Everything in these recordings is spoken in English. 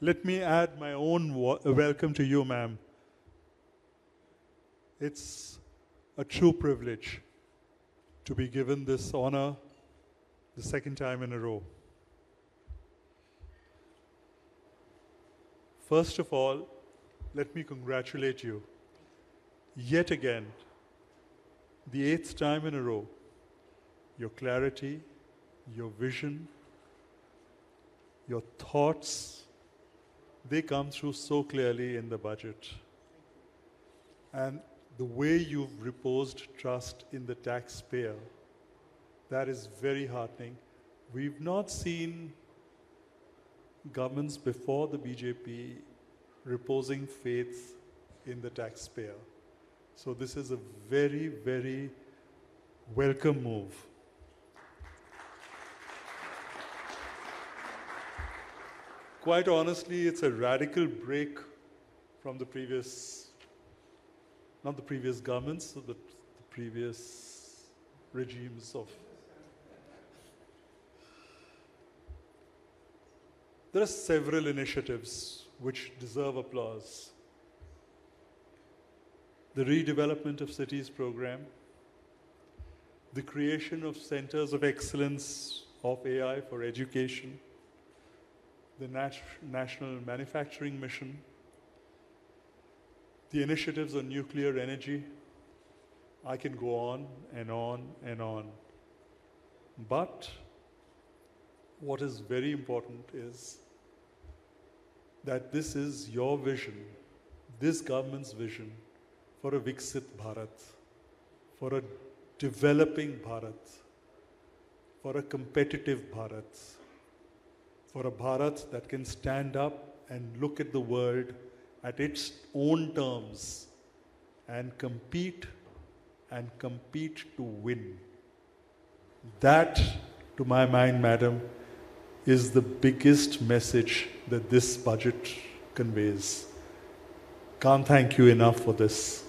Let me add my own welcome to you, ma'am. It's a true privilege to be given this honor the second time in a row. First of all, let me congratulate you. Yet again, the 8th time in a row, your clarity, your vision, your thoughts, they come through so clearly in the budget. And the way you've reposed trust in the taxpayer, that is very heartening. We've not seen governments before the BJP reposing faith in the taxpayer. So this is a very, very welcome move. Quite honestly, it's a radical break from the previous, not the previous governments, but the previous regimes of. There are several initiatives which deserve applause. The redevelopment of cities program, the creation of centers of excellence of AI for education, the National Manufacturing Mission, the initiatives on nuclear energy. I can go on and on and on. But what is very important is that this is your vision, this government's vision for a Viksit Bharat, for a developing Bharat, for a competitive Bharat, for a Bharat that can stand up and look at the world at its own terms and compete to win. That, to my mind, madam, is the biggest message that this budget conveys. Can't thank you enough for this.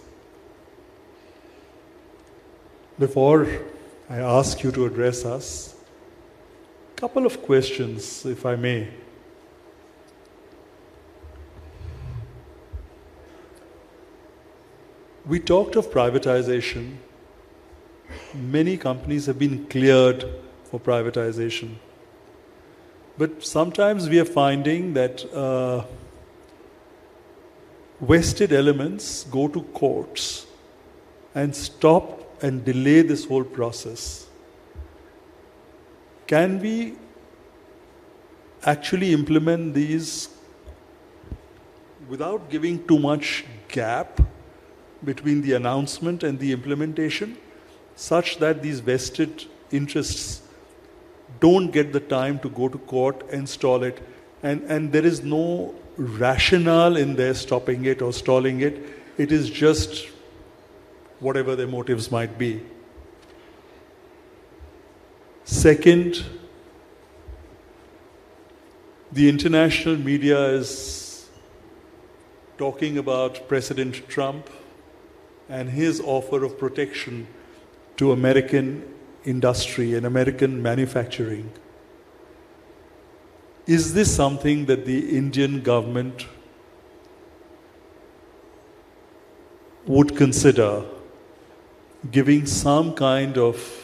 Before I ask you to address us, a couple of questions, if I may. We talked of privatization. Many companies have been cleared for privatization. But sometimes we are finding that vested elements go to courts and stop and delay this whole process. Can we actually implement these without giving too much gap between the announcement and the implementation, such that these vested interests don't get the time to go to court and stall it, and there is no rationale in there stopping it or stalling it. It is just whatever their motives might be. Second, the international media is talking about President Trump and his offer of protection to American industry and American manufacturing. Is this something that the Indian government would consider, giving some kind of,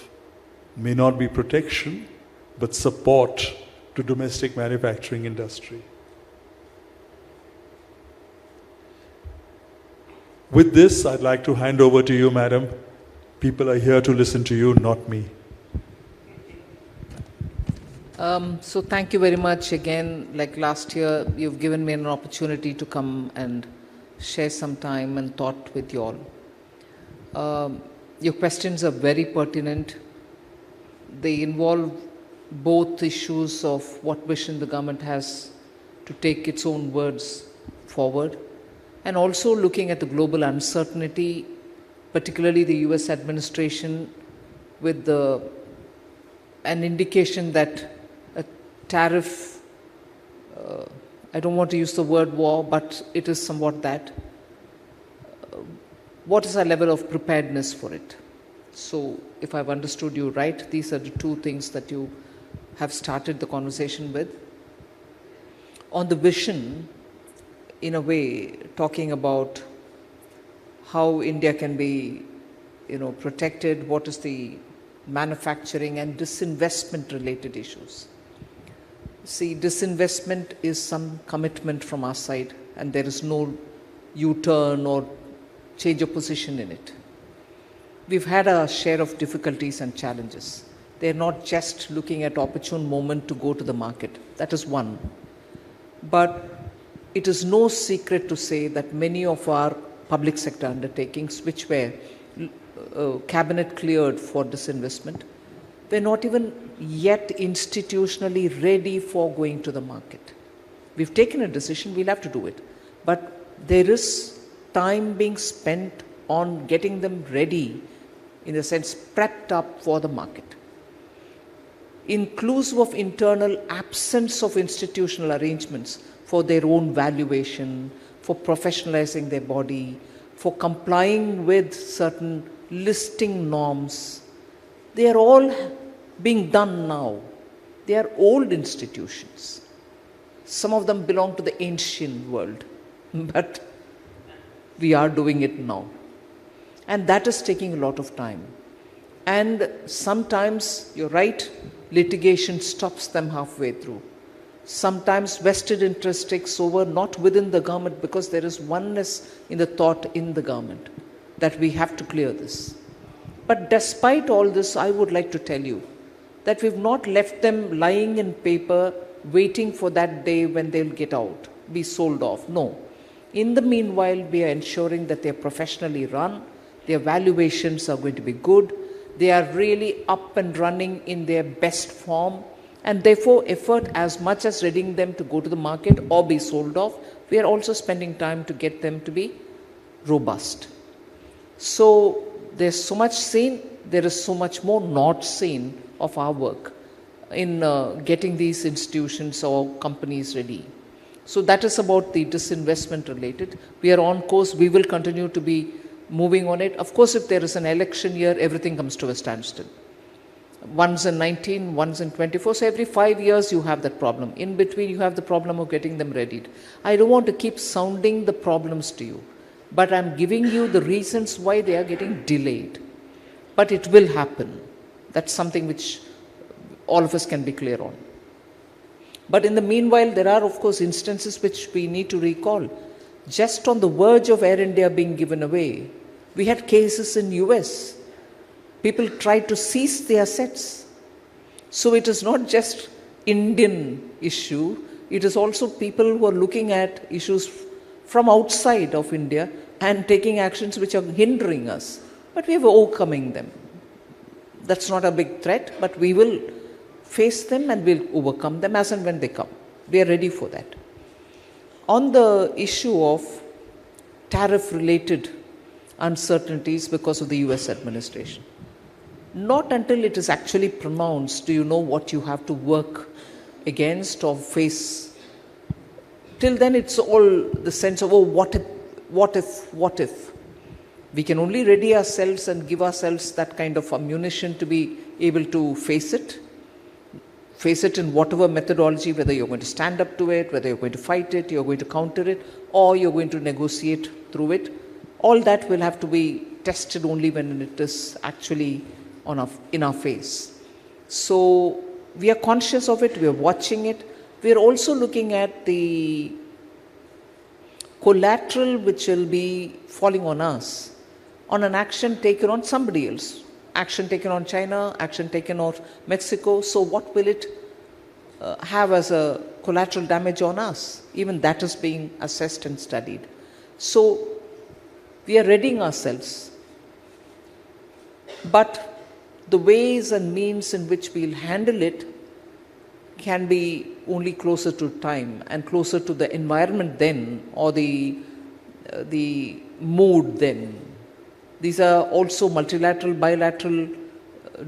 may not be protection, but support to domestic manufacturing industry? With this, I'd like to hand over to you, madam. People are here to listen to you, not me. So thank you very much again. Like last year, you've given me an opportunity to come and share some time and thought with you all. Your questions are very pertinent. They involve both issues of what vision the government has to take its own words forward, and also looking at the global uncertainty, particularly the US administration, with an indication that a tariff, I don't want to use the word war, but it is somewhat that. What is our level of preparedness for it? So if I've understood you right, these are the two things that you have started the conversation with. on the vision, in a way, talking about how India can be, protected, what is the manufacturing and disinvestment related issues. See, disinvestment is some commitment from our side, and there is no U-turn or change of position in it. We've had a share of difficulties and challenges. They're not just looking at opportune moment to go to the market. That is one. But it is no secret to say that many of our public sector undertakings, which were cabinet cleared for disinvestment, were not even yet institutionally ready for going to the market. We've taken a decision, we'll have to do it. But there is time being spent on getting them ready, in a sense, prepped up for the market. Inclusive of internal absence of institutional arrangements for their own valuation, for professionalizing their body, for complying with certain listing norms. They are all being done now. They are old institutions. Some of them belong to the ancient world, but we are doing it now. And that is taking a lot of time. And sometimes, you're right, litigation stops them halfway through. Sometimes vested interest takes over, not within the government, because there is oneness in the thought in the government that we have to clear this. But despite all this, I would like to tell you that we've not left them lying in paper, waiting for that day when they'll get out, be sold off. No. In the meanwhile, we are ensuring that they're professionally run, their valuations are going to be good, they are really up and running in their best form, and therefore effort as much as readying them to go to the market or be sold off, we are also spending time to get them to be robust. So there's so much seen, there is so much more not seen of our work in getting these institutions or companies ready. So that is about the disinvestment related. We are on course, we will continue to be moving on it. Of course, if there is an election year, everything comes to a standstill. Once in 19, once in 24, so every 5 years you have that problem. In between, you have the problem of getting them readied. I don't want to keep sounding the problems to you, but I'm giving you the reasons why they are getting delayed. But it will happen. That's something which all of us can be clear on. But in the meanwhile, there are, of course, instances which we need to recall. Just on the verge of Air India being given away, we had cases in US. People tried to seize the assets. So it is not just Indian issue, it is also people who are looking at issues from outside of India and taking actions which are hindering us. But we are overcoming them. That's not a big threat, but we will face them and we'll overcome them as and when they come. We are ready for that. On the issue of tariff-related uncertainties because of the US administration, not until it is actually pronounced do you know what you have to work against or face. Till then it's all the sense of, oh, what if? We can only ready ourselves and give ourselves that kind of ammunition to be able to face it in whatever methodology, whether you're going to stand up to it, whether you're going to fight it, you're going to counter it, or you're going to negotiate through it. All that will have to be tested only when it is actually in our face. So we are conscious of it, we are watching it. We are also looking at the collateral which will be falling on us on an action taken on somebody else. Action taken on China, action taken on Mexico. So what will it have as a collateral damage on us? Even that is being assessed and studied. So we are readying ourselves. But the ways and means in which we'll handle it can be only closer to time and closer to the environment then, or the mood then. These are also multilateral, bilateral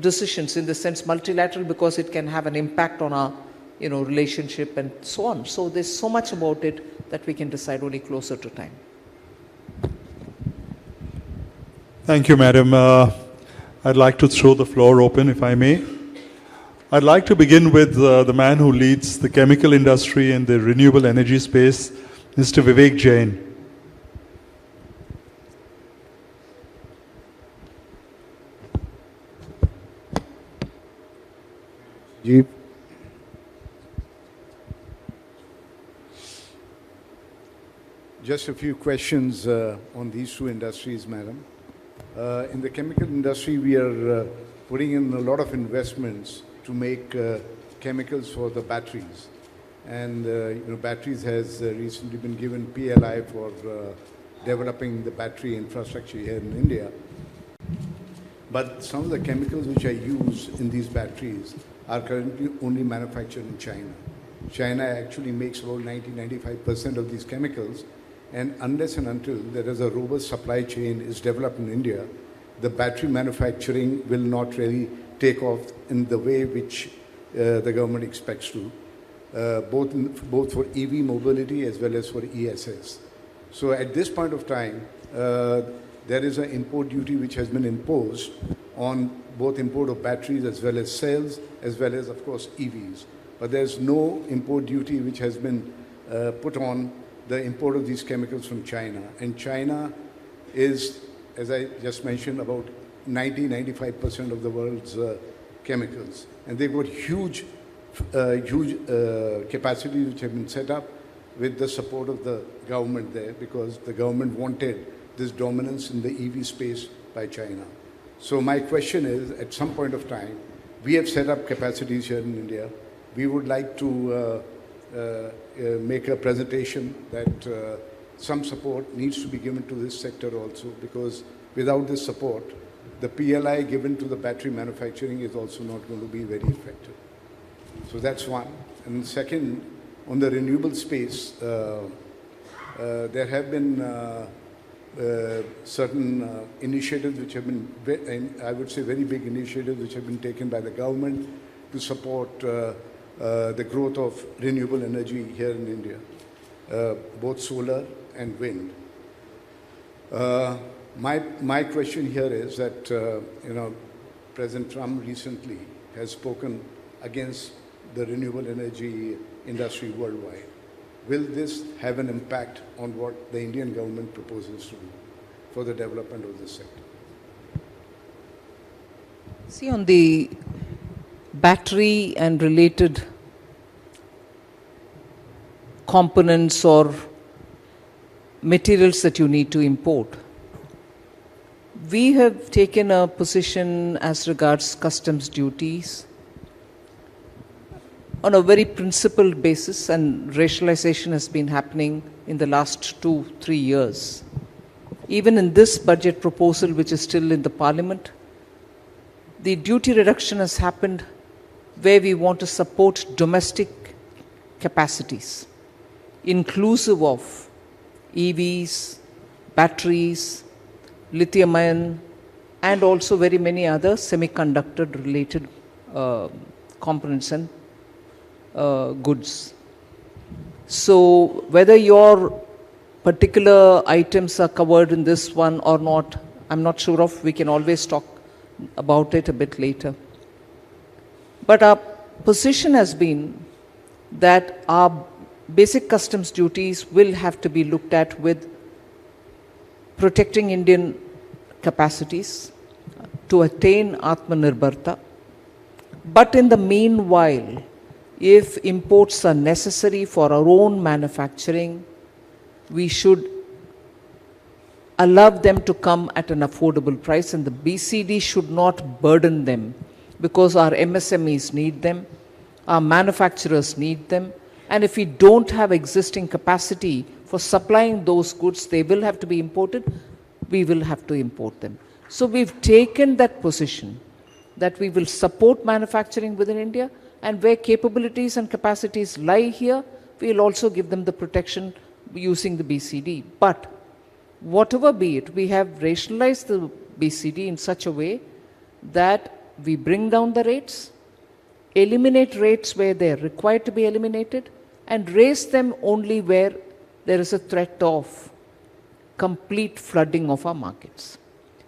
decisions, in the sense multilateral because it can have an impact on our relationship and so on. So there's so much about it that we can decide only closer to time. Thank you, Madam. I'd like to throw the floor open, if I may. I'd like to begin with the man who leads the chemical industry and the renewable energy space, Mr. Vivek Jain. Jeep. Just a few questions on these two industries, madam. In the chemical industry, we are putting in a lot of investments to make chemicals for the batteries. And batteries has recently been given PLI for developing the battery infrastructure here in India. But some of the chemicals which are used in these batteries are currently only manufactured in China. China actually makes about 90-95% of these chemicals, and unless and until there is a robust supply chain is developed in India, the battery manufacturing will not really take off in the way which the government expects to, both for EV mobility as well as for ESS. So at this point of time, there is an import duty which has been imposed on both import of batteries as well as cells, as well as, of course, EVs. But there's no import duty which has been put on the import of these chemicals from China. And China is, as I just mentioned, about 90-95% of the world's chemicals. And they've got huge capacities which have been set up with the support of the government there, because the government wanted this dominance in the EV space by China. So my question is, at some point of time, we have set up capacities here in India. We would like to make a presentation that some support needs to be given to this sector also, because without this support, the PLI given to the battery manufacturing is also not going to be very effective. So that's one. And second, on the renewable space, there have been certain initiatives which have been, I would say very big initiatives which have been taken by the government to support the growth of renewable energy here in India, both solar and wind. My question here is that, President Trump recently has spoken against the renewable energy industry worldwide. Will this have an impact on what the Indian government proposes to do for the development of this sector? See, on the battery and related components or materials that you need to import, we have taken a position as regards customs duties on a very principled basis, and rationalization has been happening in the last 2-3 years. Even in this budget proposal, which is still in the Parliament, the duty reduction has happened where we want to support domestic capacities, inclusive of EVs, batteries, lithium-ion, and also very many other semiconductor-related components and goods. So whether your particular items are covered in this one or not, I'm not sure of. We can always talk about it a bit later. But our position has been that our basic customs duties will have to be looked at with protecting Indian capacities to attain Atmanirbharta. But in the meanwhile, if imports are necessary for our own manufacturing, we should allow them to come at an affordable price, and the BCD should not burden them, because our MSMEs need them, our manufacturers need them, and if we don't have existing capacity for supplying those goods, they will have to be imported, we will have to import them. So we've taken that position that we will support manufacturing within India, and where capabilities and capacities lie here, we will also give them the protection using the BCD. But whatever be it, we have rationalized the BCD in such a way that we bring down the rates, eliminate rates where they are required to be eliminated, and raise them only where there is a threat of complete flooding of our markets.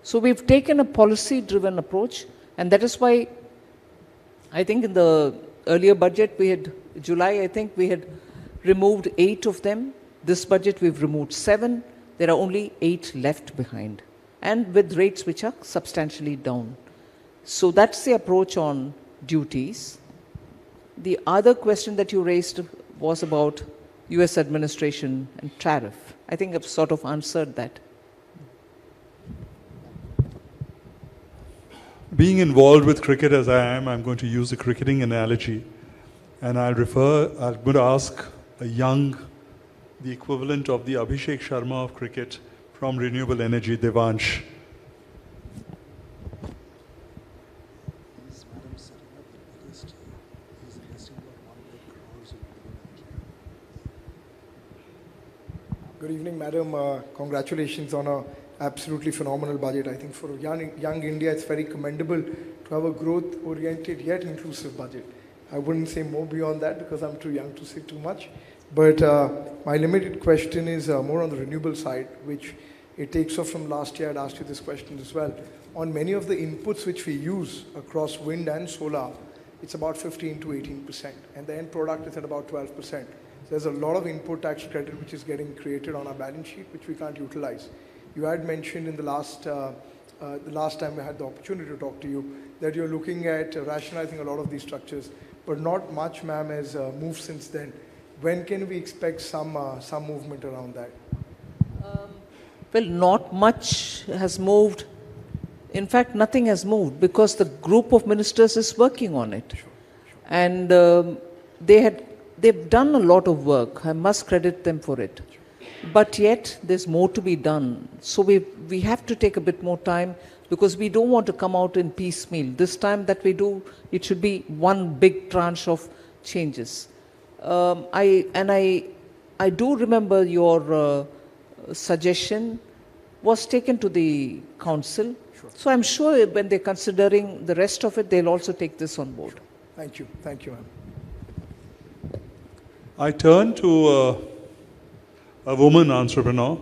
So we've taken a policy-driven approach, and that is why I think in the earlier budget, July, I think we had removed 8 of them. This budget, we've removed 7. There are only 8 left behind, and with rates which are substantially down. So that's the approach on duties. The other question that you raised was about US administration and tariff. I think I've sort of answered that. Being involved with cricket as I am, I'm going to use a cricketing analogy. And I'm going to ask the equivalent of the Abhishek Sharma of cricket from renewable energy, Devansh. Good evening, Madam. Congratulations on an absolutely phenomenal budget. I think for young India, it's very commendable to have a growth-oriented yet inclusive budget. I wouldn't say more beyond that because I'm too young to say too much. But my limited question is more on the renewable side, which it takes off from last year. I'd asked you this question as well. On many of the inputs which we use across wind and solar, it's about 15 to 18%, and the end product is at about 12%. There's a lot of input tax credit which is getting created on our balance sheet, which we can't utilize. You had mentioned in the last time I had the opportunity to talk to you that you're looking at rationalizing a lot of these structures, but not much, ma'am, has moved since then. When can we expect some movement around that? Well, not much has moved. In fact, nothing has moved because the group of ministers is working on it. Sure. And they've done a lot of work. I must credit them for it. But yet, there's more to be done. So we have to take a bit more time because we don't want to come out in piecemeal. This time that we do, it should be one big tranche of changes. I do remember your suggestion was taken to the council. Sure. So I'm sure when they're considering the rest of it, they'll also take this on board. Thank you. Thank you, ma'am. I turn to a woman entrepreneur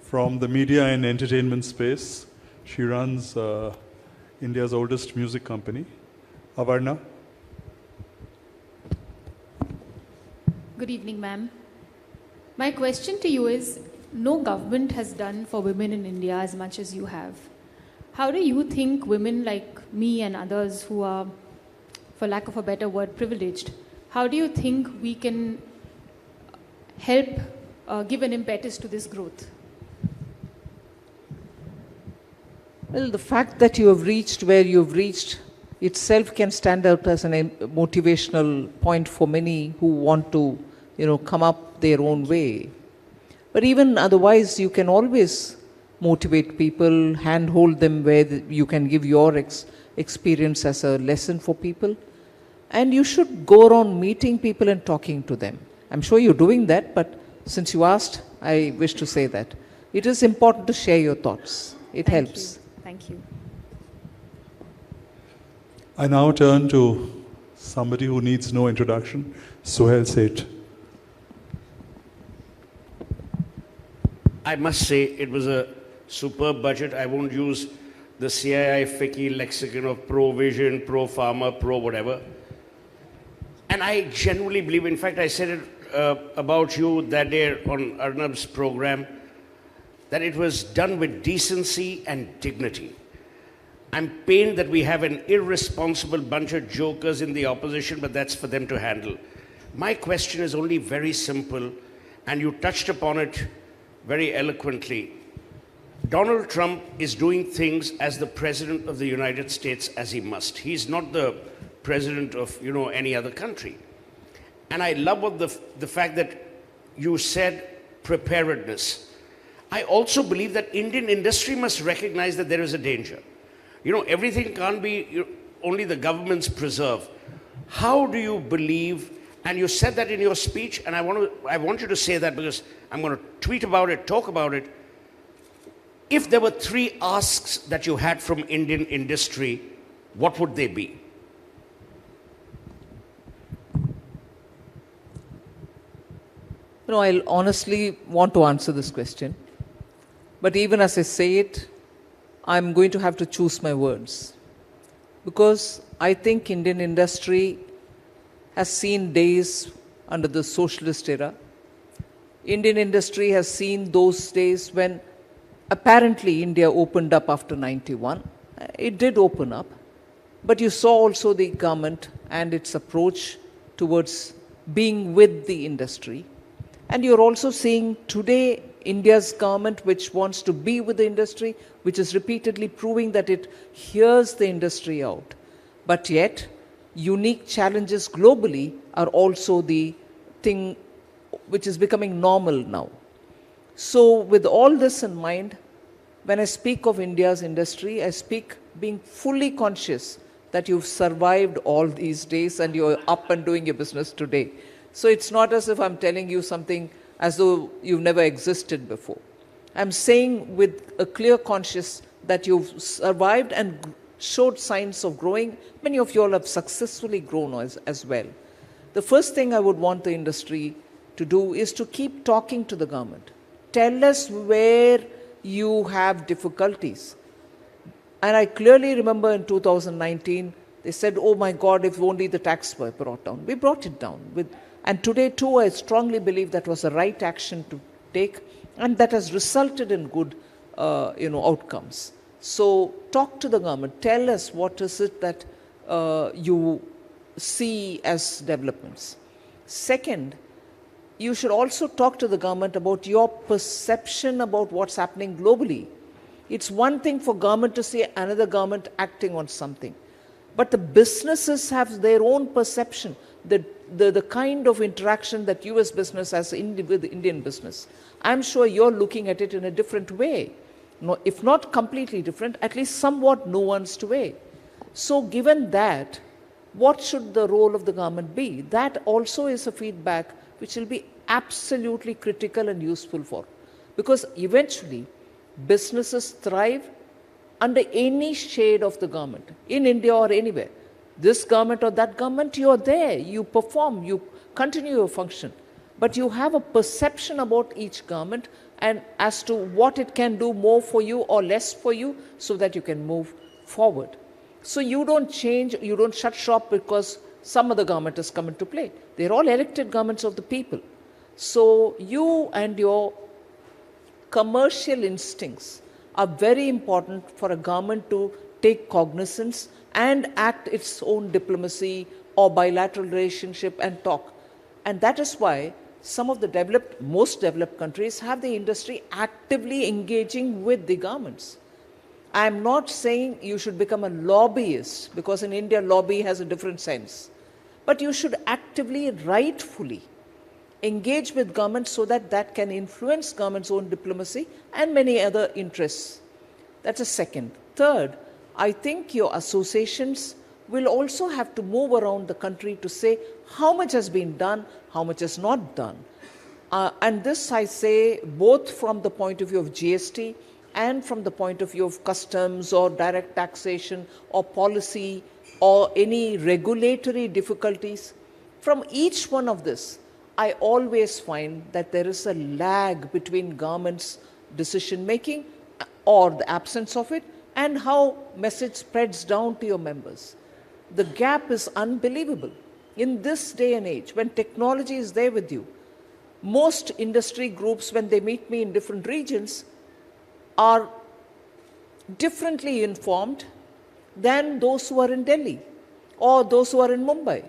from the media and entertainment space. She runs India's oldest music company, Avarna. Good evening, ma'am. My question to you is, no government has done for women in India as much as you have. How do you think women like me and others who are, for lack of a better word, privileged, how do you think we can help give an impetus to this growth? Well, the fact that you have reached where you've reached itself can stand out as a motivational point for many who want to, come up their own way. But even otherwise, you can always motivate people, handhold them where you can give your experience as a lesson for people. And you should go around meeting people and talking to them. I'm sure you're doing that, but since you asked, I wish to say that. It is important to share your thoughts. It helps. Thank you. I now turn to somebody who needs no introduction, Sohail Seth. I must say it was a superb budget. I won't use the CII FICCI lexicon of pro-vision, pro-farmer, pro-whatever. And I genuinely believe, in fact, I said it about you that day on Arnab's program, that it was done with decency and dignity. I'm pained that we have an irresponsible bunch of jokers in the opposition, but that's for them to handle. My question is only very simple, and you touched upon it very eloquently. Donald Trump is doing things as the President of the United States as he must. He's not the President of, any other country. And I love what the fact that you said preparedness. I also believe that Indian industry must recognize that there is a danger. Everything can't be only the government's preserve. How do you believe, and you said that in your speech, and I want you to say that because I'm going to tweet about it, talk about it. If there were 3 asks that you had from Indian industry, what would they be? I honestly want to answer this question. But even as I say it, I'm going to have to choose my words. because I think Indian industry has seen days under the socialist era. Indian industry has seen those days when apparently India opened up after 91. It did open up, but you saw also the government and its approach towards being with the industry. And you're also seeing today India's government, which wants to be with the industry, which is repeatedly proving that it hears the industry out. But yet, unique challenges globally are also the thing which is becoming normal now. So with all this in mind, when I speak of India's industry, I speak being fully conscious that you've survived all these days and you're up and doing your business today. So it's not as if I'm telling you something as though you've never existed before. I'm saying with a clear conscience that you've survived and showed signs of growing. Many of you all have successfully grown as well. The first thing I would want the industry to do is to keep talking to the government. Tell us where you have difficulties. And I clearly remember in 2019, they said, oh my God, if only the tax were brought down. We brought it down. And today too, I strongly believe that was the right action to take, and that has resulted in good outcomes. So talk to the government. Tell us what is it that you see as developments. Second, you should also talk to the government about your perception about what's happening globally. It's one thing for government to say another government acting on something, but the businesses have their own perception, the kind of interaction that US business has with Indian business. I'm sure you're looking at it in a different way, if not completely different, at least somewhat nuanced way. So given that, what should the role of the government be? That also is a feedback which will be absolutely critical and useful for. Because eventually, businesses thrive under any shade of the government, in India or anywhere. This government or that government, you're there, you perform, you continue your function. But you have a perception about each government and as to what it can do more for you or less for you so that you can move forward. So you don't change, you don't shut shop because some other government has come into play. They're all elected governments of the people. So you and your commercial instincts are very important for a government to take cognizance and act its own diplomacy or bilateral relationship and talk. And that is why some of the most developed countries have the industry actively engaging with the governments. I'm not saying you should become a lobbyist, because in India lobby has a different sense. But you should actively, rightfully engage with government so that that can influence government's own diplomacy and many other interests. That's a second. Third, I think your associations will also have to move around the country to say how much has been done, how much is not done. And this I say both from the point of view of GST and from the point of view of customs or direct taxation or policy or any regulatory difficulties. From each one of this, I always find that there is a lag between government's decision making or the absence of it and how message spreads down to your members. The gap is unbelievable. In this day and age, when technology is there with you, most industry groups, when they meet me in different regions, are differently informed than those who are in Delhi or those who are in Mumbai.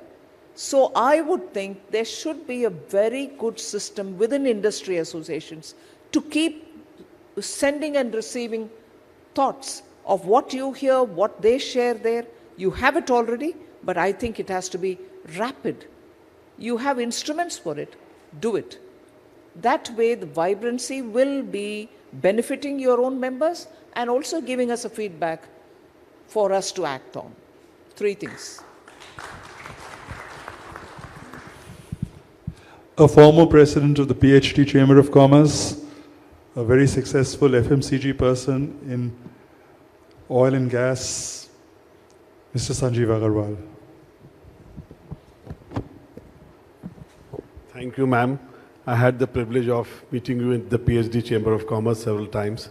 So I would think there should be a very good system within industry associations to keep sending and receiving thoughts of what you hear, what they share there. You have it already, but I think it has to be rapid. You have instruments for it, do it. That way the vibrancy will be benefiting your own members and also giving us a feedback for us to act on. 3 things. A former president of the PhD Chamber of Commerce, a very successful FMCG person in oil and gas, Mr. Sanjiv Agarwal. Thank you, ma'am. I had the privilege of meeting you in the PhD Chamber of Commerce several times.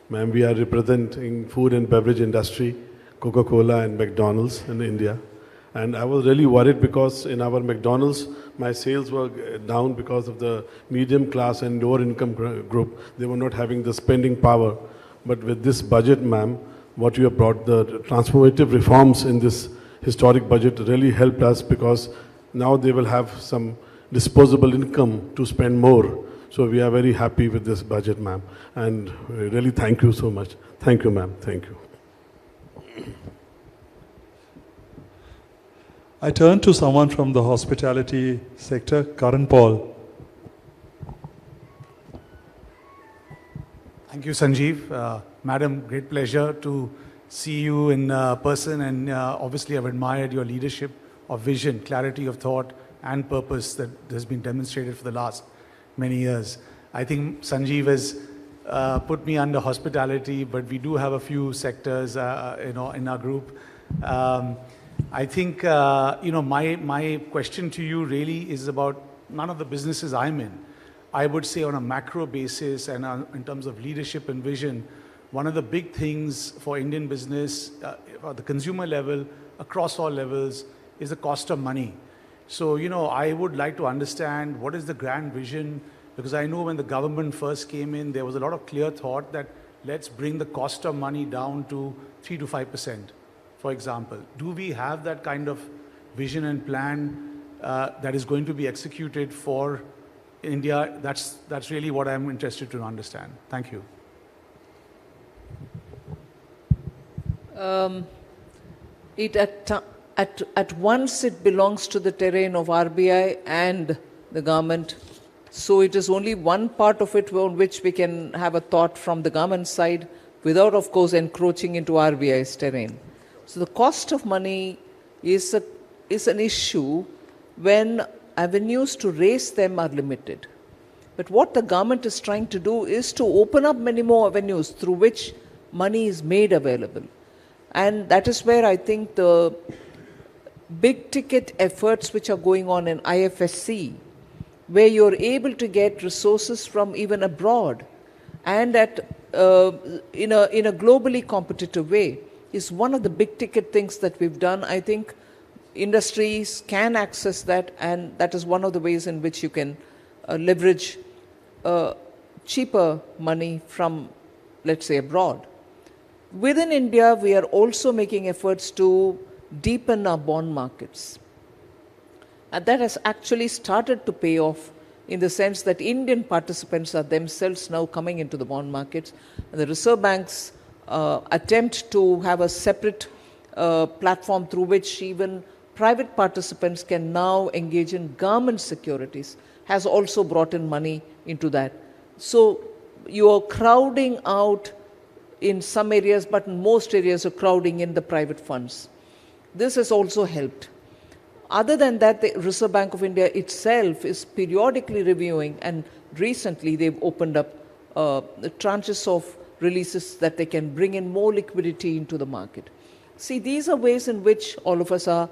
Ma'am, we are representing food and beverage industry. Coca-Cola and McDonald's in India. And I was really worried because in our McDonald's, my sales were down because of the medium class and lower income group. They were not having the spending power. But with this budget, ma'am, what you have brought, the transformative reforms in this historic budget really helped us, because now they will have some disposable income to spend more. So we are very happy with this budget, ma'am. And really thank you so much. Thank you, ma'am. Thank you. I turn to someone from the hospitality sector, Karan Paul. Thank you, Sanjiv. Madam, great pleasure to see you in person, and obviously I've admired your leadership of vision, clarity of thought and purpose that has been demonstrated for the last many years. I think Sanjiv has put me under hospitality, but we do have a few sectors in our group. I think my question to you really is about none of the businesses I'm in. I would say on a macro basis and in terms of leadership and vision, one of the big things for Indian business at the consumer level, across all levels, is the cost of money. So, I would like to understand what is the grand vision, because I know when the government first came in, there was a lot of clear thought that let's bring the cost of money down to 3 to 5%, for example. Do we have that kind of vision and plan that is going to be executed for India? That's really what I'm interested to understand. Thank you. At once it belongs to the terrain of RBI and the government. So it is only one part of it on which we can have a thought from the government side without, of course, encroaching into RBI's terrain. So the cost of money is an issue when avenues to raise them are limited. But what the government is trying to do is to open up many more avenues through which money is made available. And that is where I think the big ticket efforts which are going on in IFSC, where you're able to get resources from even abroad and in a globally competitive way, is one of the big ticket things that we've done. I think industries can access that, and that is one of the ways in which you can leverage cheaper money from, let's say, abroad. Within India, we are also making efforts to deepen our bond markets. And that has actually started to pay off in the sense that Indian participants are themselves now coming into the bond markets. And the Reserve Bank's attempt to have a separate platform through which even private participants can now engage in government securities has also brought in money into that. So you are crowding out in some areas, but in most areas you're crowding in the private funds. This has also helped. Other than that, the Reserve Bank of India itself is periodically reviewing, and recently they've opened up the tranches of releases that they can bring in more liquidity into the market. See, these are ways in which all of us are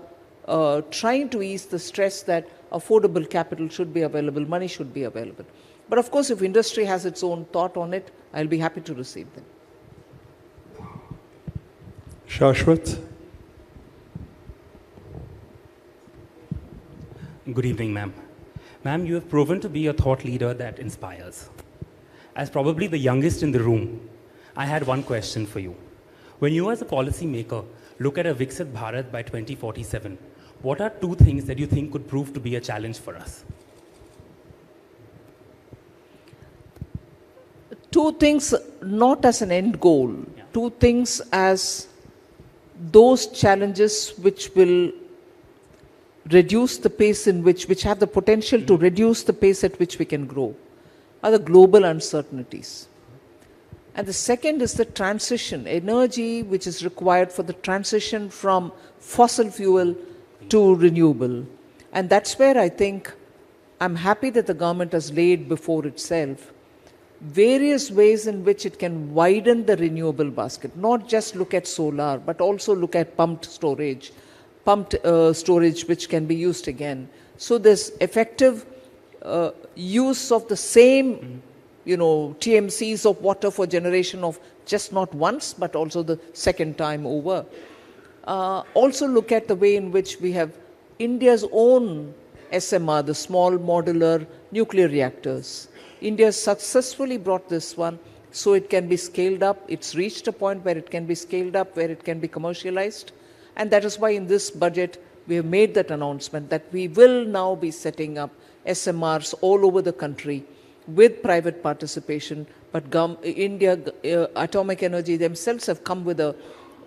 trying to ease the stress that affordable capital should be available, money should be available. But of course, if industry has its own thought on it, I'll be happy to receive them. Shashwat. Good evening, ma'am. Ma'am, you have proven to be a thought leader that inspires. As probably the youngest in the room, I had one question for you. When you as a policy maker look at a Viksit Bharat by 2047, what are two things that you think could prove to be a challenge for us? Two things not as an end goal, two things as those challenges which will reduce the pace in which have the potential to reduce the pace at which we can grow, are the global uncertainties. And the second is the transition, energy which is required for the transition from fossil fuel to renewable. And that's where I think I'm happy that the government has laid before itself various ways in which it can widen the renewable basket, not just look at solar, but also look at pumped storage which can be used again. So there's effective use of the same, TMCs of water for generation of just not once, but also the second time over. also look at the way in which we have India's own SMR, the small modular nuclear reactors. India has successfully brought this one so it can be scaled up. It's reached a point where it can be scaled up, where it can be commercialized. And that is why in this budget, we have made that announcement that we will now be setting up SMRs all over the country with private participation. But India, Atomic Energy themselves have come with a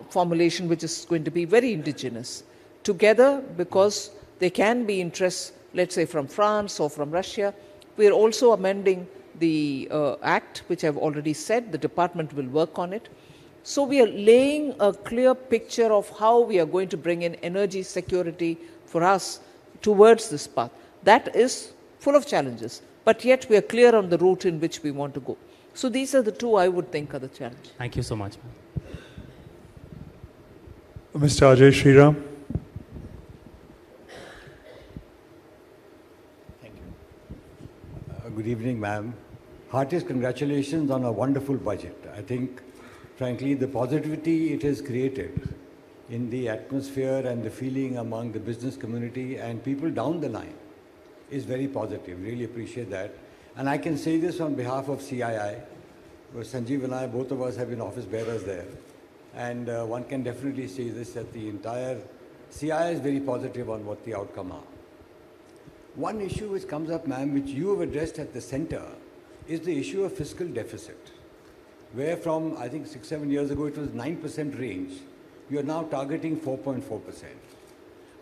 formulation which is going to be very indigenous. Together, because there can be interests, let's say from France or from Russia, we are also amending the Act, which I've already said. The department will work on it. So we are laying a clear picture of how we are going to bring in energy security for us towards this path. That is full of challenges, but yet we are clear on the route in which we want to go. So these are the two I would think are the challenges. Thank you so much, ma'am. Mr. Ajay Shriram. Thank you. Good evening, ma'am. Heartiest congratulations on a wonderful budget. I think, frankly, the positivity it has created in the atmosphere and the feeling among the business community and people down the line is very positive. Really appreciate that. And I can say this on behalf of CII, where Sanjiv and I, both of us have been office bearers there. And one can definitely say this, that the entire CII is very positive on what the outcome are. One issue which comes up, ma'am, which you have addressed at the center, is the issue of fiscal deficit, where from, I think, 6-7 years ago, it was 9% range. You are now targeting 4.4%.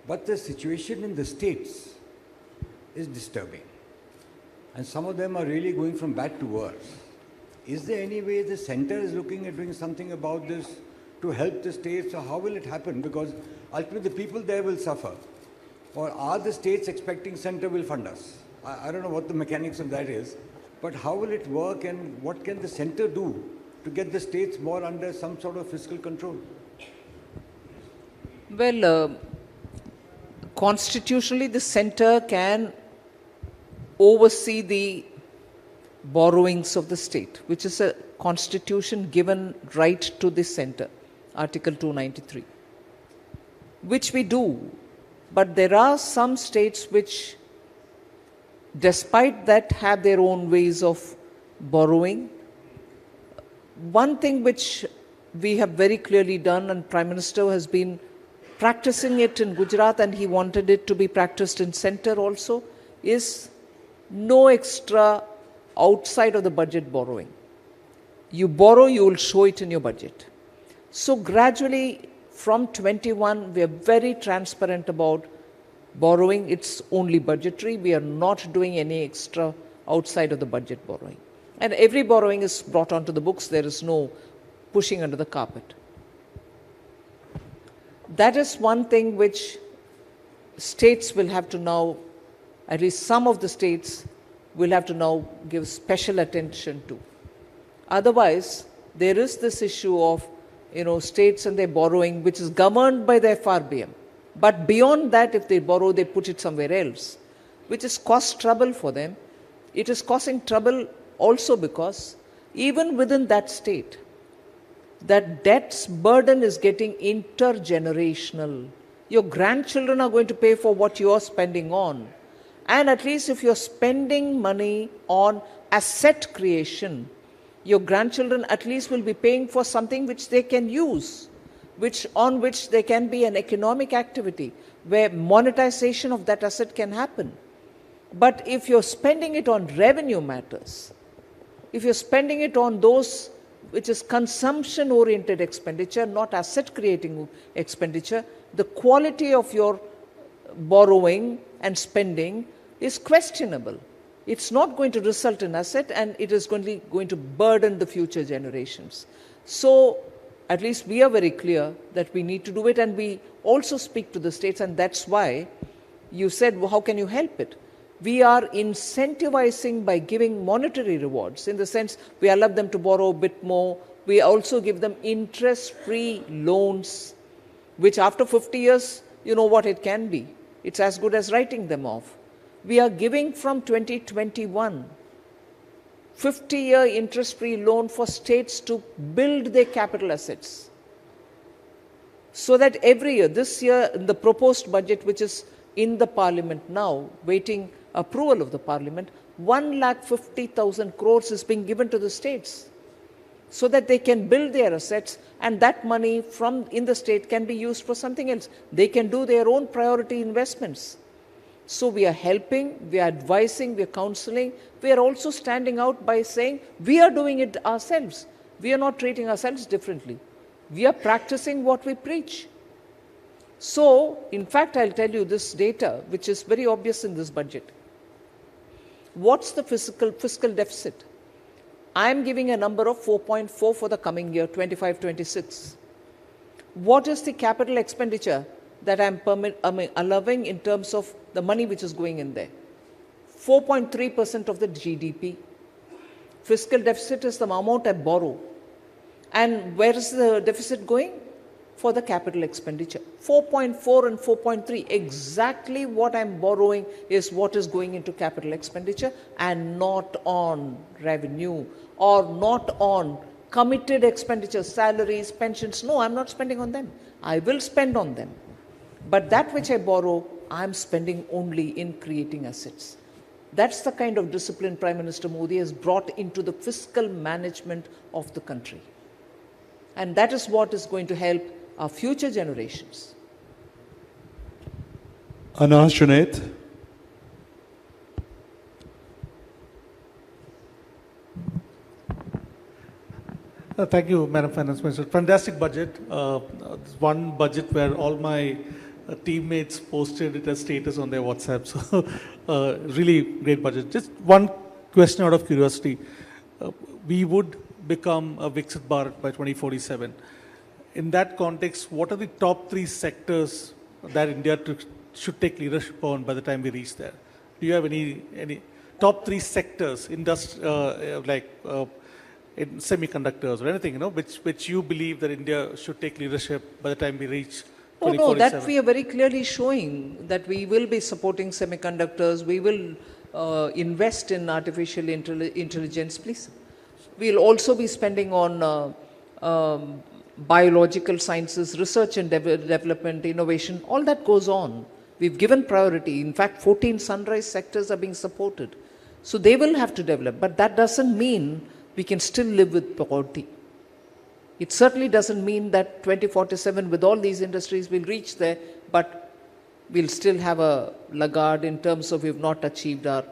But the situation in the states is disturbing. And some of them are really going from bad to worse. Is there any way the center is looking at doing something about this to help the states, or how will it happen? Because ultimately the people there will suffer. Or are the states expecting center will fund us? I don't know what the mechanics of that is, but how will it work, and what can the center do to get the states more under some sort of fiscal control? Well, constitutionally the center can oversee the borrowings of the state, which is a constitution given right to the center, Article 293, which we do. But there are some states which, despite that, have their own ways of borrowing. One thing which we have very clearly done, and Prime Minister has been practicing it in Gujarat, and he wanted it to be practiced in center also, is no extra outside of the budget borrowing. You borrow, you will show it in your budget. So gradually, from 21, we are very transparent about borrowing. It's only budgetary. We are not doing any extra outside of the budget borrowing. And every borrowing is brought onto the books. There is no pushing under the carpet. That is one thing which states will have to now, at least some of the states will have to now give special attention to. Otherwise, there is this issue of, states and their borrowing, which is governed by the FRBM. But beyond that, if they borrow, they put it somewhere else, which is cost trouble for them. It is causing trouble also because even within that state, that debt's burden is getting intergenerational. Your grandchildren are going to pay for what you are spending on. And at least if you're spending money on asset creation, your grandchildren at least will be paying for something which they can use, on which there can be an economic activity where monetization of that asset can happen. But if you're spending it on revenue matters, if you're spending it on those which is consumption-oriented expenditure, not asset-creating expenditure, the quality of your borrowing and spending is questionable. It's not going to result in asset, and it is going to burden the future generations. So at least we are very clear that we need to do it, and we also speak to the states, and that's why you said, well, how can you help it? We are incentivizing by giving monetary rewards, in the sense we allow them to borrow a bit more. We also give them interest-free loans, which after 50 years, you know what it can be. It's as good as writing them off. We are giving from 2021 50-year interest-free loan for states to build their capital assets. So that every year, this year, the proposed budget, which is in the Parliament now, waiting approval of the Parliament, 1,50,000 crores is being given to the states so that they can build their assets, and that money from in the state can be used for something else. They can do their own priority investments. So we are helping, we are advising, we are counseling. We are also standing out by saying we are doing it ourselves. We are not treating ourselves differently. We are practicing what we preach. So, in fact, I'll tell you this data, which is very obvious in this budget. What's the fiscal deficit? I am giving a number of 4.4 for the coming year, 25-26. What is the capital expenditure that I'm allowing in terms of the money which is going in there? 4.3% of the GDP. Fiscal deficit is the amount I borrow. And where is the deficit going? For the capital expenditure. 4.4 and 4.3, exactly what I'm borrowing is what is going into capital expenditure and not on revenue or not on committed expenditures, salaries, pensions. No, I'm not spending on them. I will spend on them. But that which I borrow, I'm spending only in creating assets. That's the kind of discipline Prime Minister Modi has brought into the fiscal management of the country. And that is what is going to help our future generations. Anas Junaid. Thank you, Madam Finance Minister. Fantastic budget. One budget where all my teammates posted it as status on their WhatsApp. So really great budget. Just one question out of curiosity. We would become a Viksit Bharat by 2047. In that context, what are the top 3 sectors that India should take leadership on by the time we reach there? Do you have any top 3 sectors, in semiconductors or anything, which you believe that India should take leadership by the time we reach 2047? No, that we are very clearly showing that we will be supporting semiconductors, we will invest in artificial intelligence, please. We'll also be spending on biological sciences, research and development, innovation, all that goes on. We've given priority. In fact, 14 sunrise sectors are being supported. So they will have to develop, but that doesn't mean we can still live with poverty. It certainly doesn't mean that 2047 with all these industries will reach there, but we'll still have a laggard in terms of we've not achieved our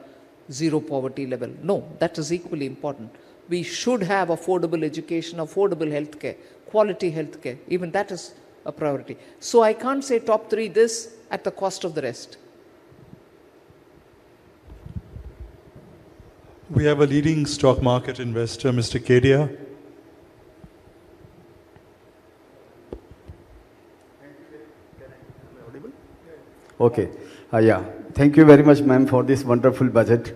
zero poverty level. No, that is equally important. We should have affordable education, affordable healthcare, quality healthcare. Even that is a priority. So I can't say top 3 this at the cost of the rest. We have a leading stock market investor, Mr. Kedia. Okay. Yeah. Thank you very much, ma'am, for this wonderful budget.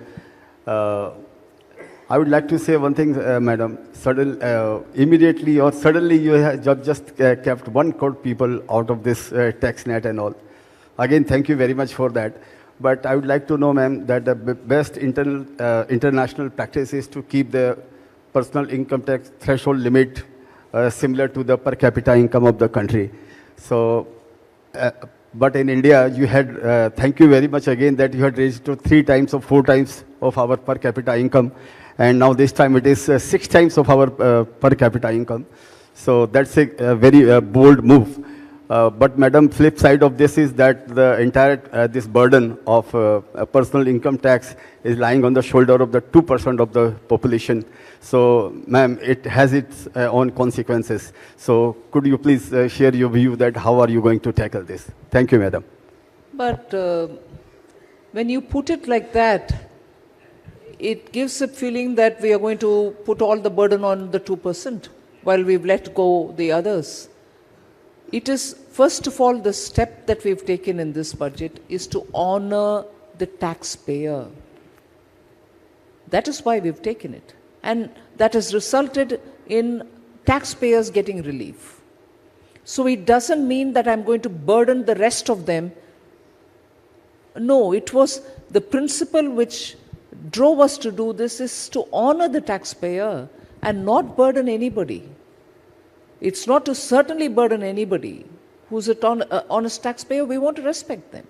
I would like to say one thing, madam. Immediately or suddenly you have just kept 1 crore people out of this tax net and all. Again, thank you very much for that. But I would like to know, ma'am, that the best international practice is to keep the personal income tax threshold limit similar to the per capita income of the country. So, but in India, you had, thank you very much again that you had raised to 3 times or 4 times of our per capita income. And now this time it is 6 times of our per capita income. So that's a very bold move. But madam, flip side of this is that the entire, this burden of personal income tax is lying on the shoulder of the 2% of the population. So ma'am, it has its own consequences. So could you please share your view that how are you going to tackle this? Thank you, madam. But when you put it like that, it gives a feeling that we are going to put all the burden on the 2% while we've let go the others. It is, first of all, the step that we've taken in this budget is to honor the taxpayer. That is why we've taken it. And that has resulted in taxpayers getting relief. So it doesn't mean that I'm going to burden the rest of them. No, it was the principle which drove us to do this is to honor the taxpayer and not burden anybody. It's not to certainly burden anybody. who's an honest taxpayer, we want to respect them.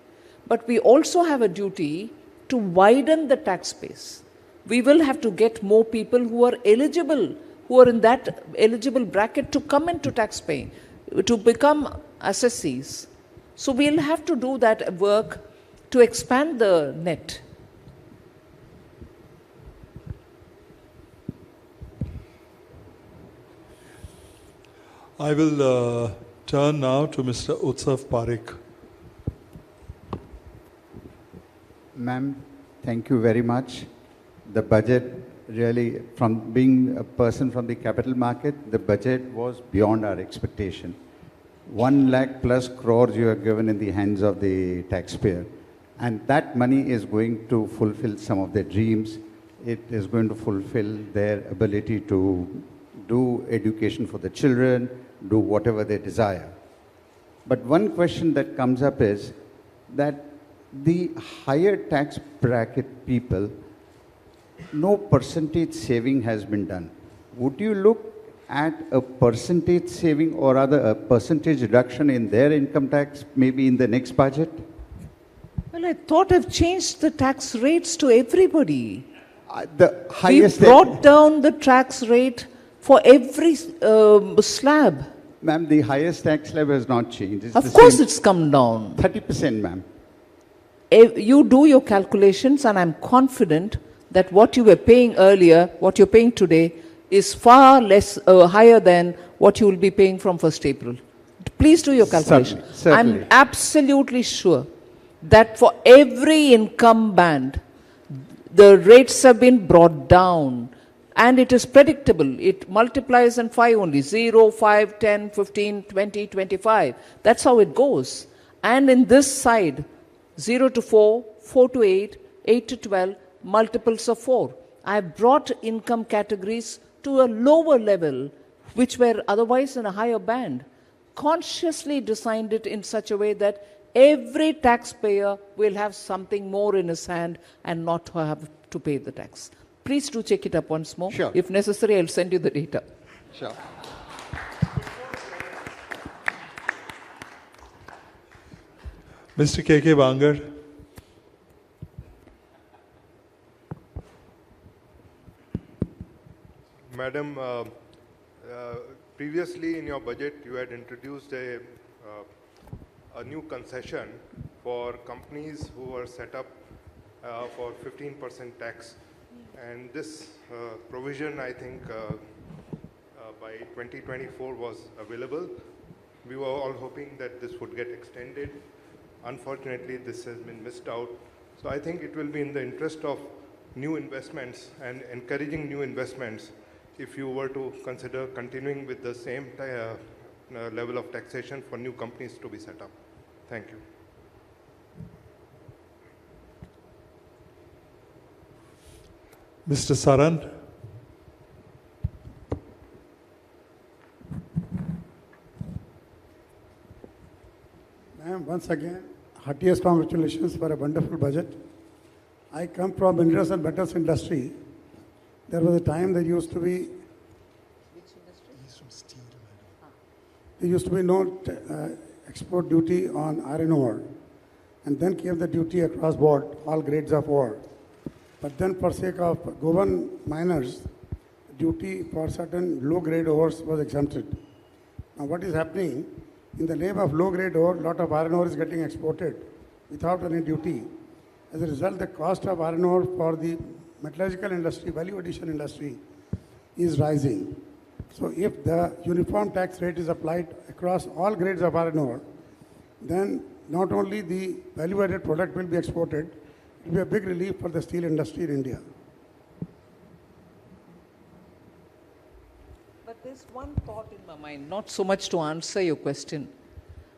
But we also have a duty to widen the tax base. We will have to get more people who are eligible, who are in that eligible bracket to come into tax paying, to become assessees. So we'll have to do that work to expand the net. I will turn now to Mr. Utsav Parekh. Ma'am, thank you very much. The budget really, from being a person from the capital market, the budget was beyond our expectation. 1 lakh plus crores you have given in the hands of the taxpayer. And that money is going to fulfill some of their dreams. It is going to fulfill their ability to do education for the children, do whatever they desire. But one question that comes up is that the higher tax bracket people, no percentage saving has been done. Would you look at a percentage saving or rather a percentage reduction in their income tax maybe in the next budget? Well, I thought I've changed the tax rates to everybody. The highest we brought down the tax rate for every slab. Ma'am, the highest tax slab has not changed. It's of course it's come down. 30%, ma'am. You do your calculations and I'm confident that what you were paying earlier, what you're paying today, is far less higher than what you will be paying from 1st April. Please do your calculation. Certainly. I'm absolutely sure that for every income band, the rates have been brought down. And it is predictable. It multiplies in 5 only. 0, 5, 10, 15, 20, 25. That's how it goes. And in this side, 0 to 4, 4 to 8, 8 to 12, multiples of 4. I have brought income categories to a lower level, which were otherwise in a higher band. Consciously designed it in such a way that every taxpayer will have something more in his hand and not have to pay the tax. Please do check it up once more. Sure. If necessary, I'll send you the data. Sure. Mr. K.K. Bangar. Madam, previously in your budget, you had introduced a new concession for companies who were set up for 15% tax. And this provision, I think, by 2024 was available. We were all hoping that this would get extended. Unfortunately, this has been missed out. So I think it will be in the interest of new investments and encouraging new investments if you were to consider continuing with the same level of taxation for new companies to be set up. Thank you. Mr. Saran. Ma'am, once again, heartiest congratulations for a wonderful budget. I come from minerals and metals industry. There was a time there used to be... Which industry? He's from steel. There used to be no export duty on iron ore. And then came the duty across board, all grades of ore. But then for sake of Goan miners, duty for certain low-grade ores was exempted. Now what is happening, in the name of low-grade ore, a lot of iron ore is getting exported without any duty. As a result, the cost of iron ore for the metallurgical industry, value addition industry, is rising. So if the uniform tax rate is applied across all grades of iron ore, then not only the value-added product will be exported, it will be a big relief for the steel industry in India. But there's one thought in my mind, not so much to answer your question.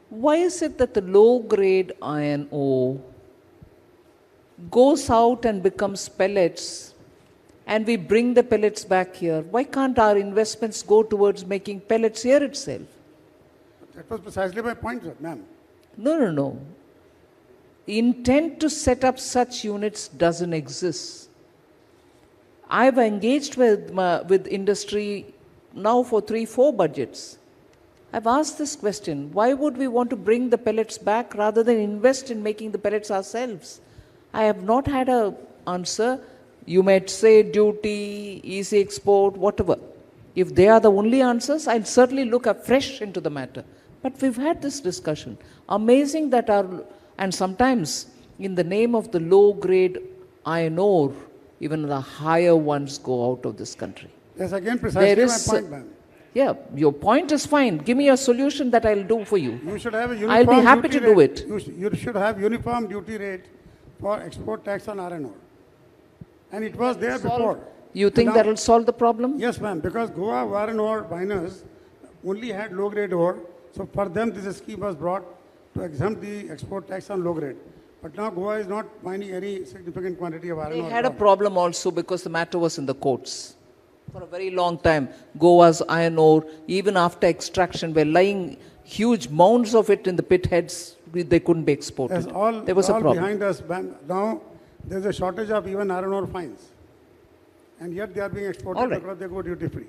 Why is it that the low-grade iron ore goes out and becomes pellets and we bring the pellets back here? Why can't our investments go towards making pellets here itself? That was precisely my point, ma'am. No. Intent to set up such units doesn't exist. I've engaged with industry now for 3-4 budgets. I've asked this question. Why would we want to bring the pellets back rather than invest in making the pellets ourselves? I have not had an answer. You might say duty, easy export, whatever. If they are the only answers, I'll certainly look afresh into the matter. But we've had this discussion. Amazing that and sometimes in the name of the low-grade iron ore, even the higher ones go out of this country. Yes, again, precisely my point, ma'am. Yeah, your point is fine. Give me a solution that I'll do for you. You should have a uniform I'll be happy to duty do rate. it. You should have uniform duty rate for export tax on iron ore. And it was there before. You think now, that'll solve the problem? Yes, ma'am, because Goa iron ore miners only had low-grade ore. So for them, this scheme was brought to exempt the export tax on low-grade. But now Goa is not mining any significant quantity of iron ore. They had a problem also because the matter was in the courts. For a very long time, Goa's iron ore, even after extraction, were lying huge mounds of it in the pit heads. They couldn't be exported. Yes, there was a problem. Behind us, now there's a shortage of even iron ore fines. And yet they are being exported because they go duty-free.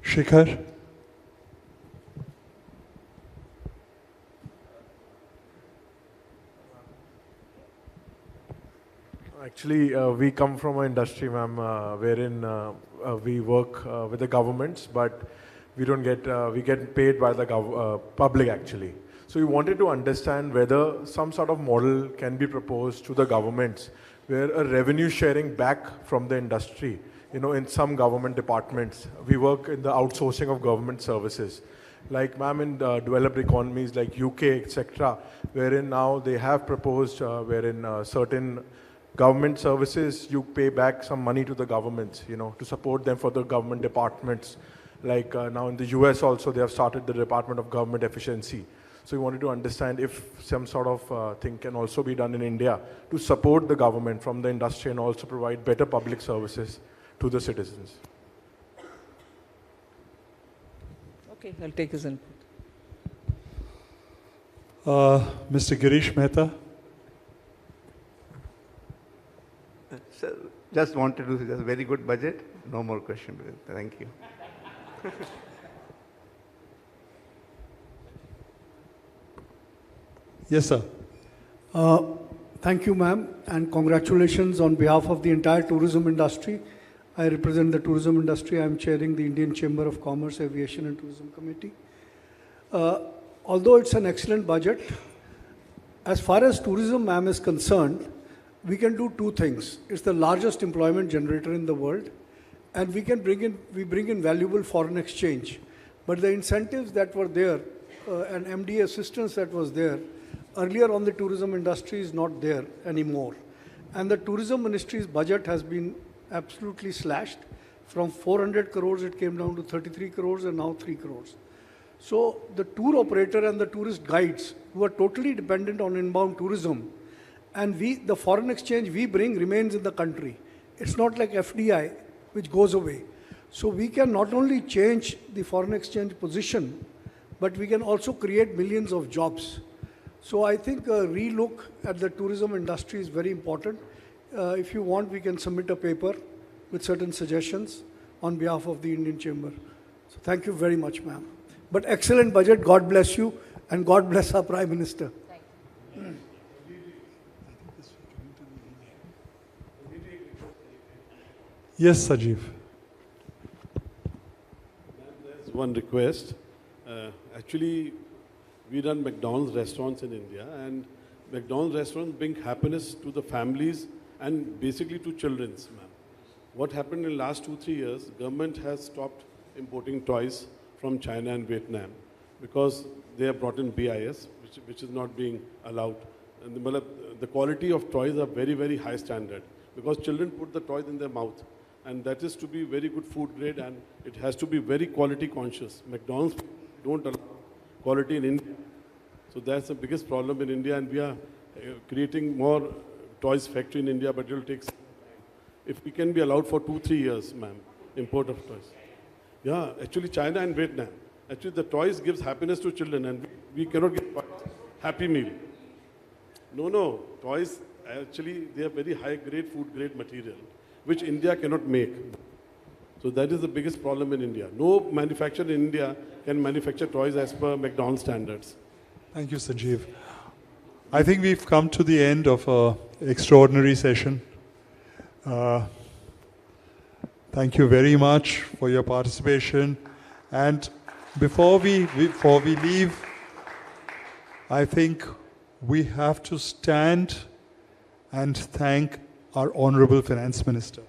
Shikhar? Actually, we come from an industry, ma'am, wherein we work with the governments, but we don't get, we get paid by the public actually. So we wanted to understand whether some sort of model can be proposed to the governments where a revenue sharing back from the industry, in some government departments, we work in the outsourcing of government services. Like, ma'am, in developed economies like UK, etc., wherein now they have proposed wherein certain government services, you pay back some money to the governments, to support them for the government departments. Like now in the US also, they have started the Department of Government Efficiency. So we wanted to understand if some sort of thing can also be done in India to support the government from the industry and also provide better public services to the citizens. Okay, I'll take his input. Mr. Girish Mehta? Sir, just wanted to suggest a very good budget. No more question. Thank you. Yes, sir. Thank you, ma'am, and congratulations on behalf of the entire tourism industry. I represent the tourism industry. I am chairing the Indian Chamber of Commerce, Aviation and Tourism Committee. Although it's an excellent budget, as far as tourism, ma'am, is concerned, we can do two things. It's the largest employment generator in the world, and we bring in valuable foreign exchange. But the incentives that were there and MDA assistance that was there earlier on the tourism industry is not there anymore. And the tourism ministry's budget has been absolutely slashed. From 400 crores, it came down to 33 crores and now 3 crores. So the tour operator and the tourist guides who are totally dependent on inbound tourism, and the foreign exchange we bring remains in the country. It's not like FDI, which goes away. So we can not only change the foreign exchange position, but we can also create millions of jobs. So I think a relook at the tourism industry is very important. If you want, we can submit a paper with certain suggestions on behalf of the Indian Chamber. So thank you very much, ma'am. But excellent budget. God bless you, and God bless our Prime Minister. Thank you. Yes, Sanjiv. There's one request. Actually, we run McDonald's restaurants in India, and McDonald's restaurants bring happiness to the families and basically to children, ma'am. What happened in the last 2-3 years, government has stopped importing toys from China and Vietnam because they have brought in BIS, which is not being allowed. And the quality of toys are very, very high standard because children put the toys in their mouth. And that is to be very good food grade, and it has to be very quality conscious. McDonald's don't allow quality in India. So that's the biggest problem in India, and we are creating more toys factory in India, but it will take some time. If we can be allowed for 2-3 years, ma'am, import of toys. Yeah, actually China and Vietnam. Actually the toys gives happiness to children, and we cannot get Happy Meal. No, toys, actually they are very high grade, food grade material, which India cannot make. So that is the biggest problem in India. No manufacturer in India can manufacture toys as per McDonald's standards. Thank you, Sanjiv. I think we've come to the end of an extraordinary session. Thank you very much for your participation. And before we leave, I think we have to stand and thank our Honorable Finance Minister.